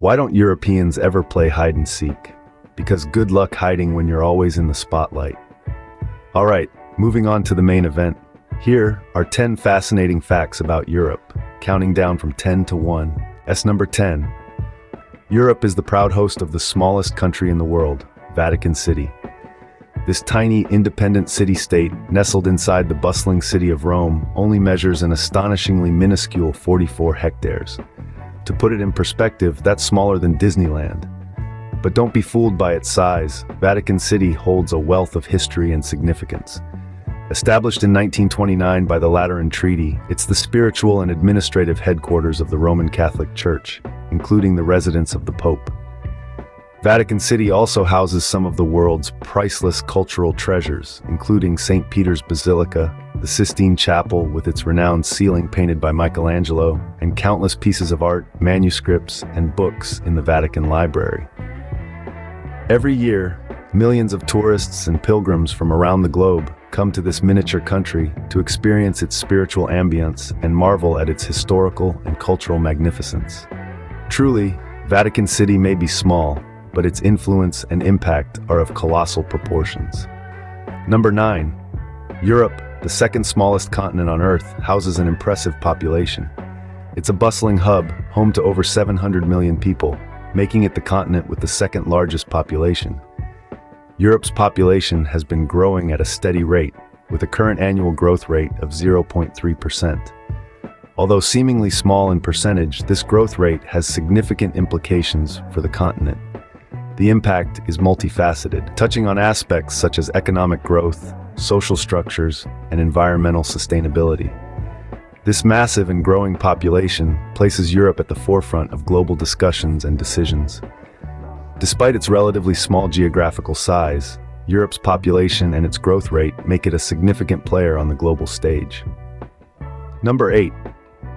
Why don't Europeans ever play hide and seek? Because good luck hiding when you're always in the spotlight. All right, moving on to the main event. Here are 10 fascinating facts about Europe, counting down from 10 to 1. Number 10. Europe is the proud host of the smallest country in the world, Vatican City. This tiny, independent city-state, nestled inside the bustling city of Rome, only measures an astonishingly minuscule 44 hectares. To put it in perspective, that's smaller than Disneyland. But don't be fooled by its size. Vatican City holds a wealth of history and significance. Established in 1929 by the Lateran Treaty, it's the spiritual and administrative headquarters of the Roman Catholic Church, including the residence of the Pope. Vatican City also houses some of the world's priceless cultural treasures, including St. Peter's Basilica, the Sistine Chapel with its renowned ceiling painted by Michelangelo, and countless pieces of art, manuscripts, and books in the Vatican Library. Every year, millions of tourists and pilgrims from around the globe come to this miniature country to experience its spiritual ambience and marvel at its historical and cultural magnificence. Truly, Vatican City may be small, but its influence and impact are of colossal proportions. Number 9. Europe, the second smallest continent on Earth, houses an impressive population. It's a bustling hub, home to over 700 million people, making it the continent with the second largest population. Europe's population has been growing at a steady rate, with a current annual growth rate of 0.3%. Although seemingly small in percentage, this growth rate has significant implications for the continent. The impact is multifaceted, touching on aspects such as economic growth, social structures, and environmental sustainability. This massive and growing population places Europe at the forefront of global discussions and decisions. Despite its relatively small geographical size, Europe's population and its growth rate make it a significant player on the global stage. Number 8.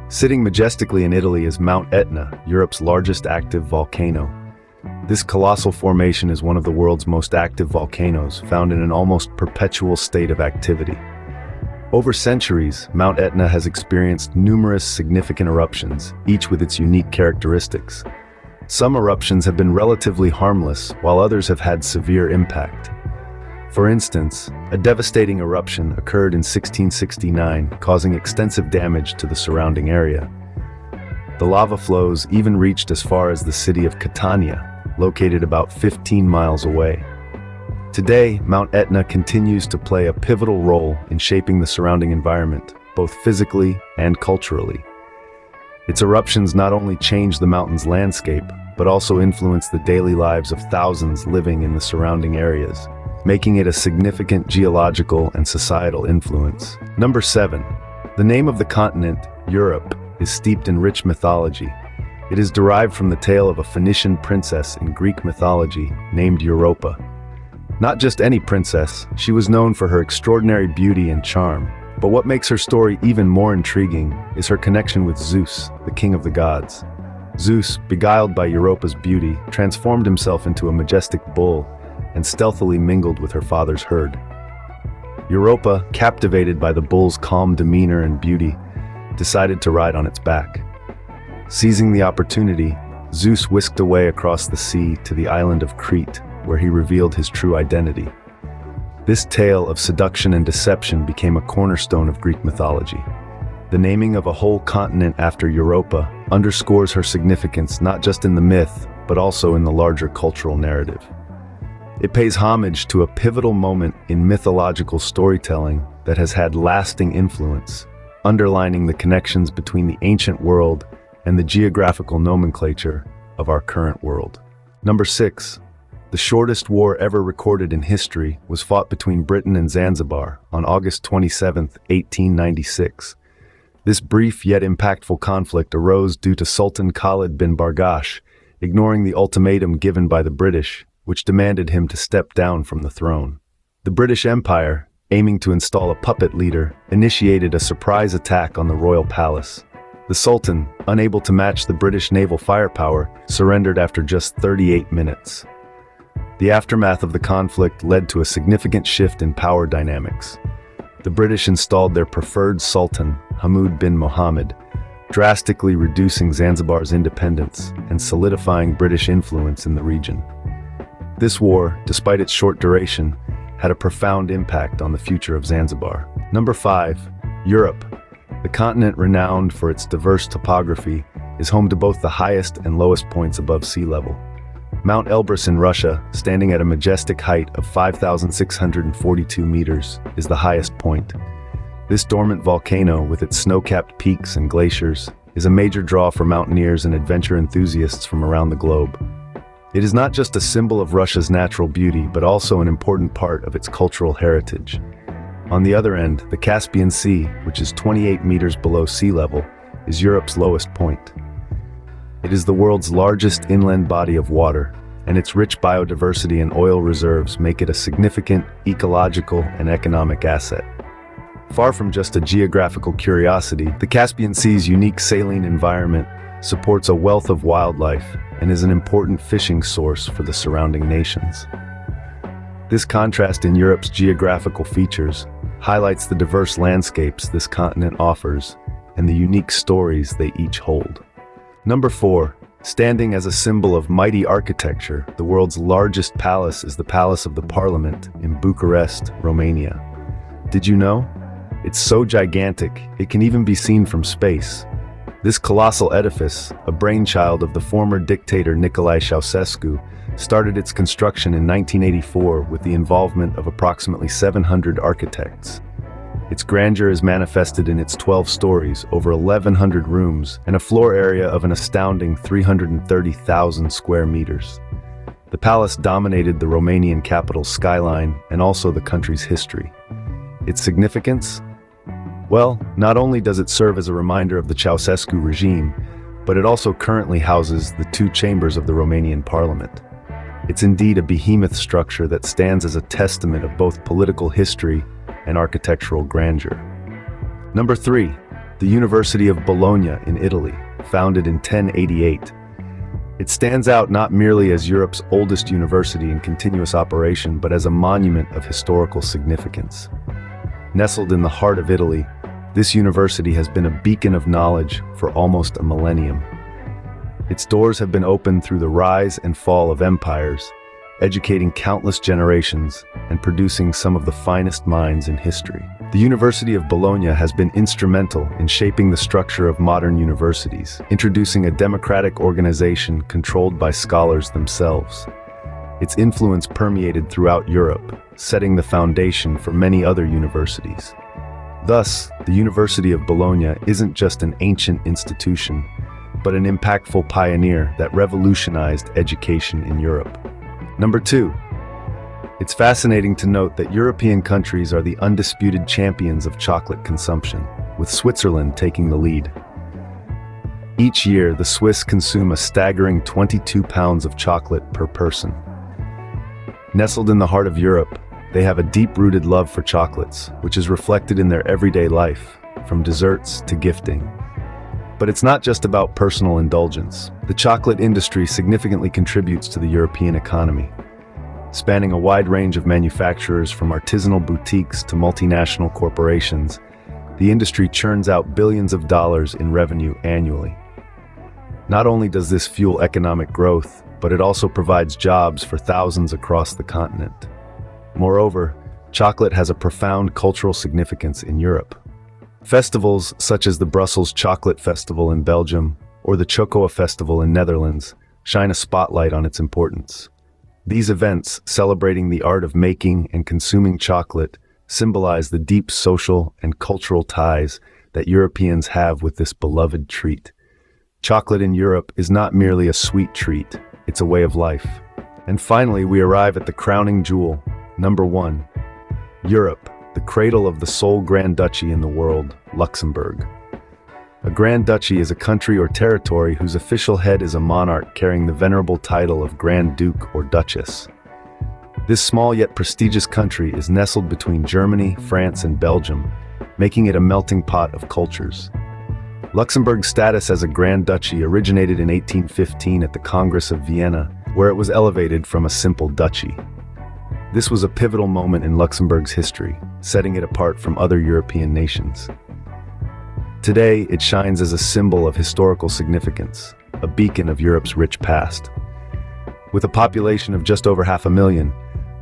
Sitting majestically in Italy is Mount Etna, Europe's largest active volcano. This colossal formation is one of the world's most active volcanoes, found in an almost perpetual state of activity. Over centuries, Mount Etna has experienced numerous significant eruptions, each with its unique characteristics. Some eruptions have been relatively harmless, while others have had severe impact. For instance, a devastating eruption occurred in 1669, causing extensive damage to the surrounding area. The lava flows even reached as far as the city of Catania, located about 15 miles away. Today, Mount Etna continues to play a pivotal role in shaping the surrounding environment, both physically and culturally. Its eruptions not only change the mountain's landscape, but also influence the daily lives of thousands living in the surrounding areas, making it a significant geological and societal influence. Number 7. The name of the continent, Europe, is steeped in rich mythology. It is derived from the tale of a Phoenician princess in Greek mythology named Europa. Not just any princess, she was known for her extraordinary beauty and charm. But what makes her story even more intriguing is her connection with Zeus, the king of the gods. Zeus, beguiled by Europa's beauty, transformed himself into a majestic bull and stealthily mingled with her father's herd. Europa, captivated by the bull's calm demeanor and beauty, decided to ride on its back. Seizing the opportunity, Zeus whisked away across the sea to the island of Crete, where he revealed his true identity. This tale of seduction and deception became a cornerstone of Greek mythology. The naming of a whole continent after Europa underscores her significance not just in the myth, but also in the larger cultural narrative. It pays homage to a pivotal moment in mythological storytelling that has had lasting influence, underlining the connections between the ancient world and the geographical nomenclature of our current world. Number 6. The shortest war ever recorded in history was fought between Britain and Zanzibar on August 27, 1896. This brief yet impactful conflict arose due to Sultan Khalid bin Bargash ignoring the ultimatum given by the British, which demanded him to step down from the throne. The British Empire, aiming to install a puppet leader, initiated a surprise attack on the royal palace. The Sultan, unable to match the British naval firepower, surrendered after just 38 minutes. The aftermath of the conflict led to a significant shift in power dynamics. The British installed their preferred sultan, Hamoud bin Mohammed, drastically reducing Zanzibar's independence and solidifying British influence in the region. This war, despite its short duration, had a profound impact on the future of Zanzibar. Number 5. Europe. The continent, renowned for its diverse topography, is home to both the highest and lowest points above sea level. Mount Elbrus in Russia, standing at a majestic height of 5,642 meters, is the highest point. This dormant volcano, with its snow-capped peaks and glaciers, is a major draw for mountaineers and adventure enthusiasts from around the globe. It is not just a symbol of Russia's natural beauty, but also an important part of its cultural heritage. On the other end, the Caspian Sea, which is 28 meters below sea level, is Europe's lowest point. It is the world's largest inland body of water, and its rich biodiversity and oil reserves make it a significant ecological and economic asset. Far from just a geographical curiosity, the Caspian Sea's unique saline environment supports a wealth of wildlife and is an important fishing source for the surrounding nations. This contrast in Europe's geographical features highlights the diverse landscapes this continent offers and the unique stories they each hold. Number 4. Standing as a symbol of mighty architecture, the world's largest palace is the Palace of the Parliament in Bucharest, Romania. Did you know? It's so gigantic, it can even be seen from space. This colossal edifice, a brainchild of the former dictator Nicolae Ceausescu, started its construction in 1984 with the involvement of approximately 700 architects. Its grandeur is manifested in its 12 stories, over 1,100 rooms, and a floor area of an astounding 330,000 square meters. The palace dominated the Romanian capital's skyline and also the country's history. Its significance? Well, not only does it serve as a reminder of the Ceausescu regime, but it also currently houses the 2 chambers of the Romanian parliament. It's indeed a behemoth structure that stands as a testament of both political history and architectural grandeur. Number 3. The University of Bologna in Italy, founded in 1088. It stands out not merely as Europe's oldest university in continuous operation, but as a monument of historical significance. Nestled in the heart of Italy, this university has been a beacon of knowledge for almost a millennium. Its doors have been opened through the rise and fall of empires, educating countless generations and producing some of the finest minds in history. The University of Bologna has been instrumental in shaping the structure of modern universities, introducing a democratic organization controlled by scholars themselves. Its influence permeated throughout Europe, setting the foundation for many other universities. Thus, the University of Bologna isn't just an ancient institution, but an impactful pioneer that revolutionized education in Europe. Number 2. It's fascinating to note that European countries are the undisputed champions of chocolate consumption, with Switzerland taking the lead. Each year, the Swiss consume a staggering 22 pounds of chocolate per person. Nestled in the heart of Europe, they have a deep-rooted love for chocolates, which is reflected in their everyday life, from desserts to gifting. But it's not just about personal indulgence. The chocolate industry significantly contributes to the European economy. Spanning a wide range of manufacturers from artisanal boutiques to multinational corporations, the industry churns out billions of dollars in revenue annually. Not only does this fuel economic growth, but it also provides jobs for thousands across the continent. Moreover, chocolate has a profound cultural significance in Europe. Festivals such as the Brussels Chocolate Festival in Belgium or the Chocoa Festival in Netherlands shine a spotlight on its importance. These events, celebrating the art of making and consuming chocolate, symbolize the deep social and cultural ties that Europeans have with this beloved treat. Chocolate in Europe is not merely a sweet treat, it's a way of life. And finally, we arrive at the crowning jewel, number 1. Europe, the cradle of the sole Grand Duchy in the world, Luxembourg. A Grand Duchy is a country or territory whose official head is a monarch carrying the venerable title of Grand Duke or Duchess. This small yet prestigious country is nestled between Germany, France, and Belgium, making it a melting pot of cultures. Luxembourg's status as a Grand Duchy originated in 1815 at the Congress of Vienna, where it was elevated from a simple duchy. This was a pivotal moment in Luxembourg's history, setting it apart from other European nations. Today, it shines as a symbol of historical significance, a beacon of Europe's rich past. With a population of just over 500,000,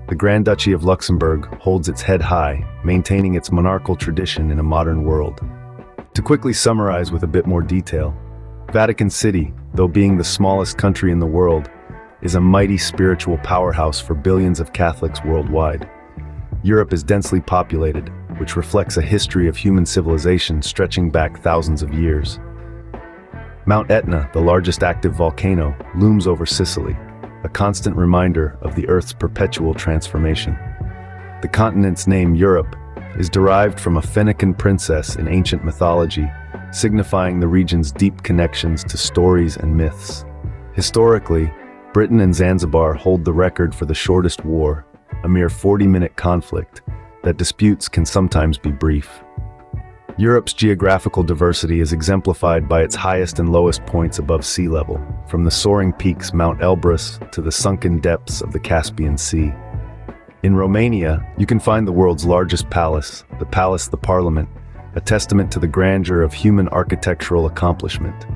the Grand Duchy of Luxembourg holds its head high, maintaining its monarchical tradition in a modern world. To quickly summarize with a bit more detail, Vatican City, though being the smallest country in the world, is a mighty spiritual powerhouse for billions of Catholics worldwide. Europe is densely populated, which reflects a history of human civilization stretching back thousands of years. Mount Etna, the largest active volcano, looms over Sicily, a constant reminder of the Earth's perpetual transformation. The continent's name, Europe, is derived from a Phoenician princess in ancient mythology, signifying the region's deep connections to stories and myths. Historically, Britain and Zanzibar hold the record for the shortest war, a mere 40-minute conflict that disputes can sometimes be brief. Europe's geographical diversity is exemplified by its highest and lowest points above sea level, from the soaring peaks Mount Elbrus to the sunken depths of the Caspian Sea. In Romania, you can find the world's largest palace, the Parliament, a testament to the grandeur of human architectural accomplishment.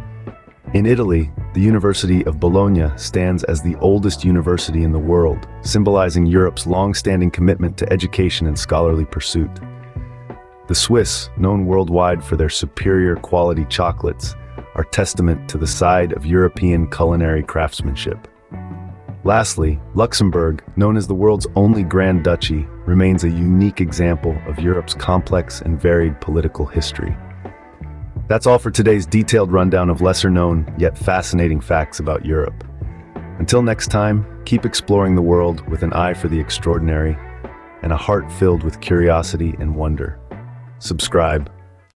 In Italy, the University of Bologna stands as the oldest university in the world, symbolizing Europe's long-standing commitment to education and scholarly pursuit. The Swiss, known worldwide for their superior quality chocolates, are testament to the side of European culinary craftsmanship. Lastly, Luxembourg, known as the world's only Grand Duchy, remains a unique example of Europe's complex and varied political history. That's all for today's detailed rundown of lesser-known, yet fascinating facts about Europe. Until next time, keep exploring the world with an eye for the extraordinary and a heart filled with curiosity and wonder. Subscribe,